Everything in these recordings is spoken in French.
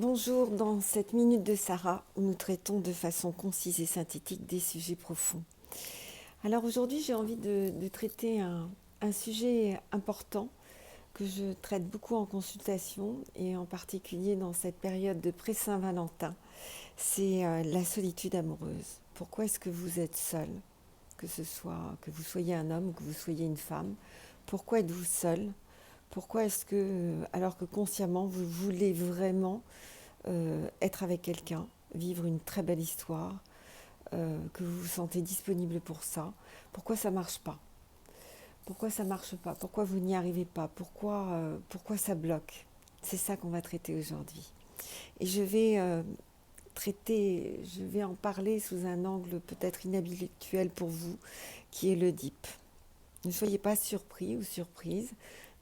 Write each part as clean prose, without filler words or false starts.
Bonjour, dans cette minute de Sarah, où nous traitons de façon concise et synthétique des sujets profonds. Alors aujourd'hui, j'ai envie de traiter un sujet important que je traite beaucoup en consultation et en particulier dans cette période de pré-Saint-Valentin. C'est la solitude amoureuse. Pourquoi est-ce que vous êtes seul, que vous soyez un homme ou que vous soyez une femme? Pourquoi êtes-vous seul? Pourquoi est-ce que, alors que consciemment, vous voulez vraiment être avec quelqu'un, vivre une très belle histoire, que vous vous sentez disponible pour ça, pourquoi ça ne marche pas? Pourquoi ça ne marche pas? Pourquoi vous n'y arrivez pas? Pourquoi ça bloque? C'est ça qu'on va traiter aujourd'hui. Et je vais en parler sous un angle peut-être inhabituel pour vous, qui est l'Oedipe. Ne soyez pas surpris ou surprise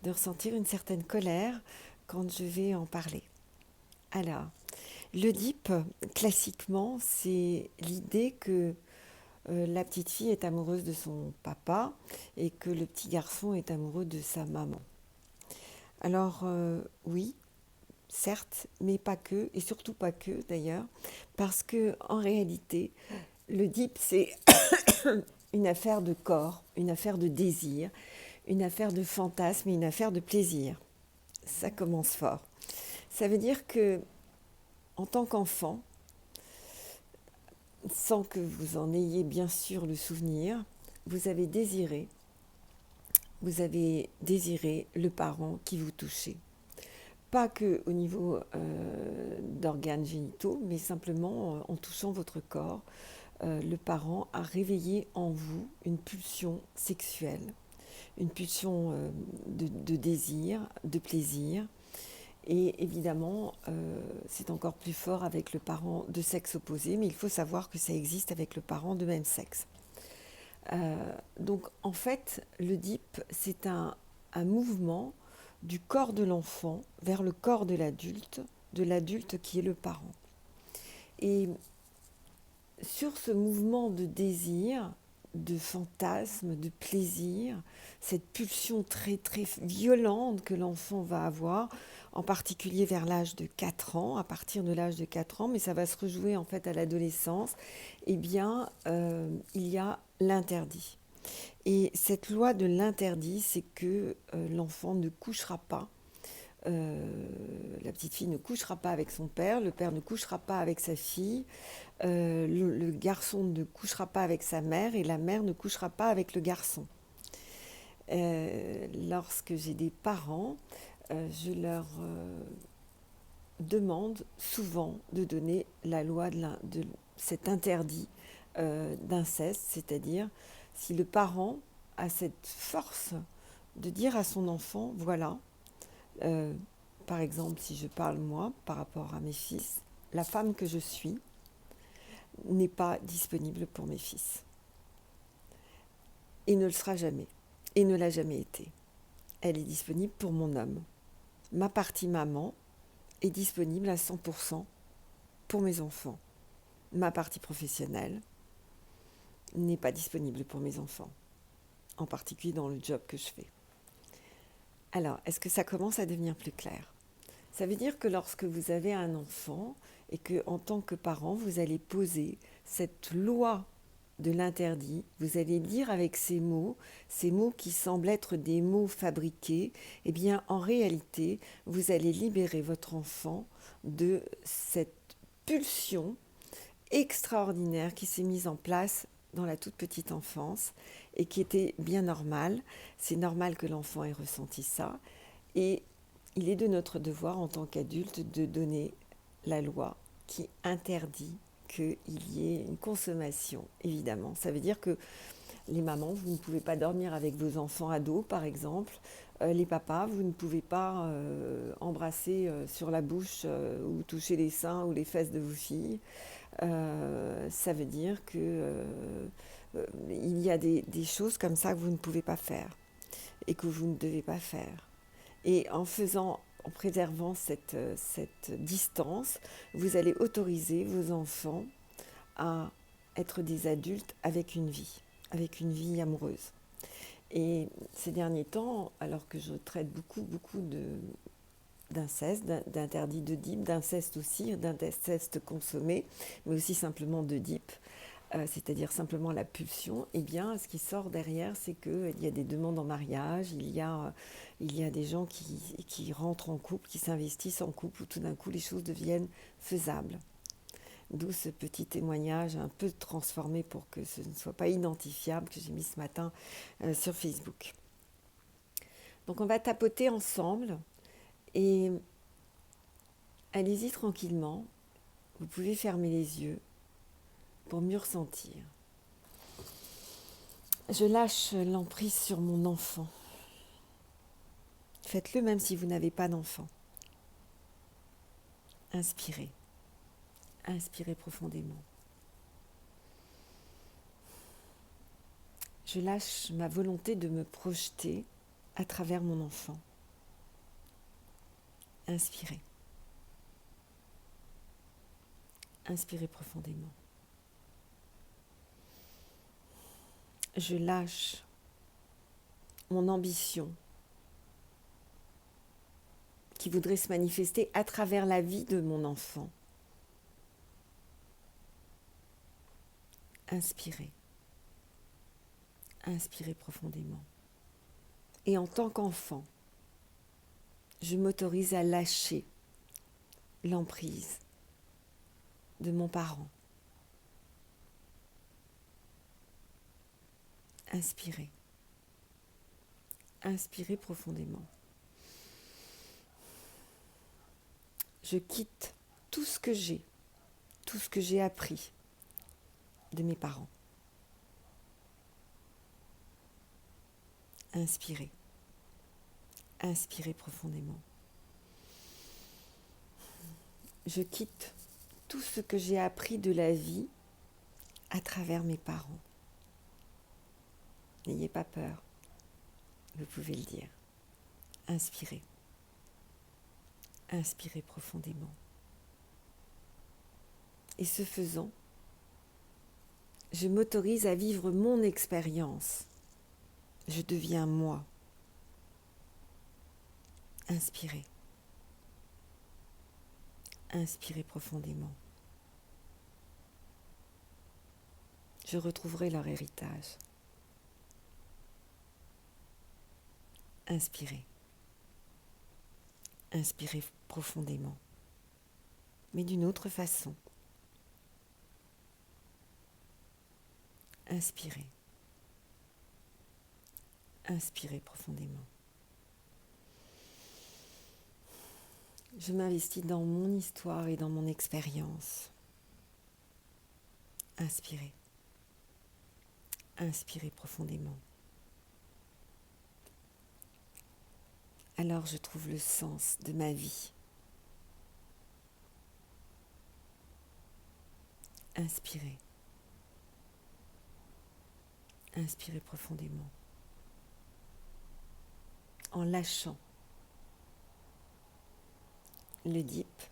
de ressentir une certaine colère quand je vais en parler. Alors, l'Oedipe, classiquement, c'est l'idée que la petite fille est amoureuse de son papa et que le petit garçon est amoureux de sa maman. Alors, oui, certes, mais pas que, et surtout pas que d'ailleurs, parce que en réalité, l'Oedipe, c'est une affaire de corps, une affaire de désir, une affaire de fantasme et une affaire de plaisir. Ça commence fort. Ça veut dire que, en tant qu'enfant, sans que vous en ayez bien sûr le souvenir, vous avez désiré le parent qui vous touchait. Pas que au niveau d'organes génitaux, mais simplement en touchant votre corps, le parent a réveillé en vous une pulsion sexuelle, une pulsion de désir, de plaisir. Et évidemment, c'est encore plus fort avec le parent de sexe opposé, mais il faut savoir que ça existe avec le parent de même sexe. Donc en fait, l'Oedipe, c'est un mouvement du corps de l'enfant vers le corps de l'adulte qui est le parent. Et sur ce mouvement de désir, de fantasme, de plaisir, cette pulsion très très violente que l'enfant va avoir, en particulier vers l'âge de 4 ans, à partir de l'âge de 4 ans, mais ça va se rejouer en fait à l'adolescence, eh bien, il y a l'interdit. Et cette loi de l'interdit, c'est que l'enfant ne couchera pas, la petite fille ne couchera pas avec son père, le père ne couchera pas avec sa fille, le garçon ne couchera pas avec sa mère et la mère ne couchera pas avec le garçon. Lorsque j'ai des parents, je leur demande souvent de donner la loi de cet interdit d'inceste, c'est-à-dire si le parent a cette force de dire à son enfant, voilà, par exemple, si je parle moi par rapport à mes fils, la femme que je suis n'est pas disponible pour mes fils. Et ne le sera jamais. Et ne l'a jamais été. Elle est disponible pour mon homme. Ma partie maman est disponible à 100% pour mes enfants. Ma partie professionnelle n'est pas disponible pour mes enfants, en particulier dans le job que je fais. Alors, est-ce que ça commence à devenir plus clair? Ça veut dire que lorsque vous avez un enfant et que, en tant que parent, vous allez poser cette loi de l'interdit, vous allez dire avec ces mots qui semblent être des mots fabriqués, eh bien, en réalité, vous allez libérer votre enfant de cette pulsion extraordinaire qui s'est mise en place dans la toute petite enfance et qui était bien normale. C'est normal que l'enfant ait ressenti ça. Et il est de notre devoir en tant qu'adulte de donner la loi qui interdit qu'il y ait une consommation, évidemment. Ça veut dire que les mamans, vous ne pouvez pas dormir avec vos enfants ados, par exemple. Les papas, vous ne pouvez pas embrasser sur la bouche ou toucher les seins ou les fesses de vos filles. Ça veut dire que il y a des choses comme ça que vous ne pouvez pas faire et que vous ne devez pas faire. Et en préservant cette distance, vous allez autoriser vos enfants à être des adultes avec une vie amoureuse. Et ces derniers temps, alors que je traite beaucoup d'inceste, d'interdit d'Oedipe, d'inceste aussi, d'inceste consommé, mais aussi simplement d'Oedipe, c'est-à-dire simplement la pulsion, eh bien, ce qui sort derrière, c'est qu'il y a des demandes en mariage, il y a des gens qui rentrent en couple, qui s'investissent en couple, où tout d'un coup les choses deviennent faisables. D'où ce petit témoignage un peu transformé pour que ce ne soit pas identifiable que j'ai mis ce matin sur Facebook. Donc on va tapoter ensemble et allez-y tranquillement. Vous pouvez fermer les yeux pour mieux ressentir. Je lâche l'emprise sur mon enfant. Faites-le même si vous n'avez pas d'enfant. Inspirez. Inspirez profondément. Je lâche ma volonté de me projeter à travers mon enfant. Inspirez. Inspirez profondément. Je lâche mon ambition qui voudrait se manifester à travers la vie de mon enfant. Inspirez. Inspirez profondément. Et en tant qu'enfant, je m'autorise à lâcher l'emprise de mon parent. Inspirez. Inspirez profondément. Je quitte tout ce que j'ai appris de mes parents. Inspirez. Inspirez profondément. Je quitte tout ce que j'ai appris de la vie à travers mes parents. N'ayez pas peur, vous pouvez le dire. Inspirez. Inspirez profondément. Et ce faisant, je m'autorise à vivre mon expérience. Je deviens moi. Inspirez. Inspirez profondément. Je retrouverai leur héritage. Inspirez. Inspirez profondément, mais d'une autre façon. Inspirez. Inspirez profondément. Je m'investis dans mon histoire et dans mon expérience. Inspirez. Inspirez profondément. Alors je trouve le sens de ma vie. Inspirez. Inspirez profondément. En lâchant l'Oedipe,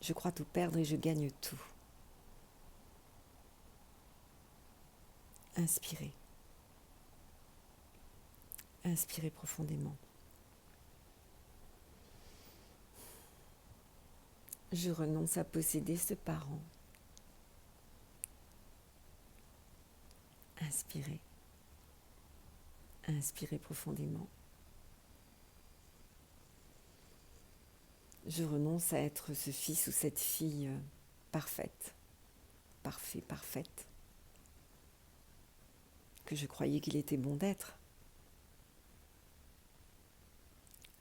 je crois tout perdre et je gagne tout. Inspirez. Inspirez profondément. Je renonce à posséder ce parent. Inspirez. Inspirez profondément. Je renonce à être ce fils ou cette fille parfaite, parfaite, que je croyais qu'il était bon d'être.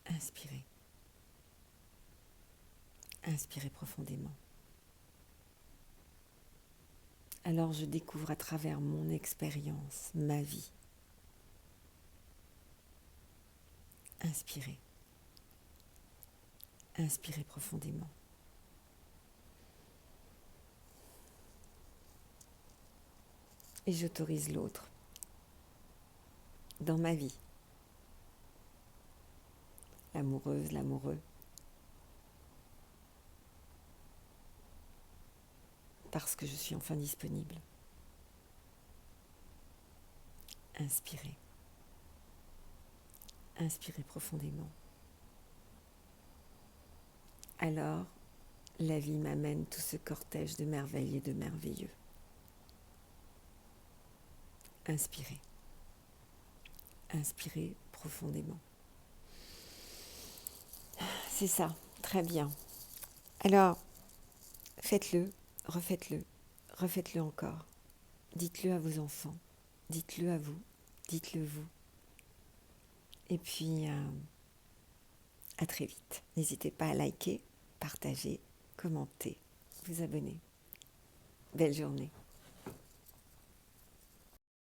Inspirez. Inspirez profondément. Alors je découvre à travers mon expérience, ma vie. Inspirez. Inspirez profondément. Et j'autorise l'autre dans ma vie. L'amoureuse, l'amoureux. Parce que je suis enfin disponible. Inspirez. Inspirez profondément. alors la vie m'amène tout ce cortège de merveilles et de merveilleux. Inspirez. Inspirez profondément. C'est ça, très bien. Alors, faites-le, refaites-le encore. Dites-le à vos enfants, dites-le à vous, dites-le vous. Et puis, à très vite. N'hésitez pas à liker, partager, commenter, vous abonner. Belle journée.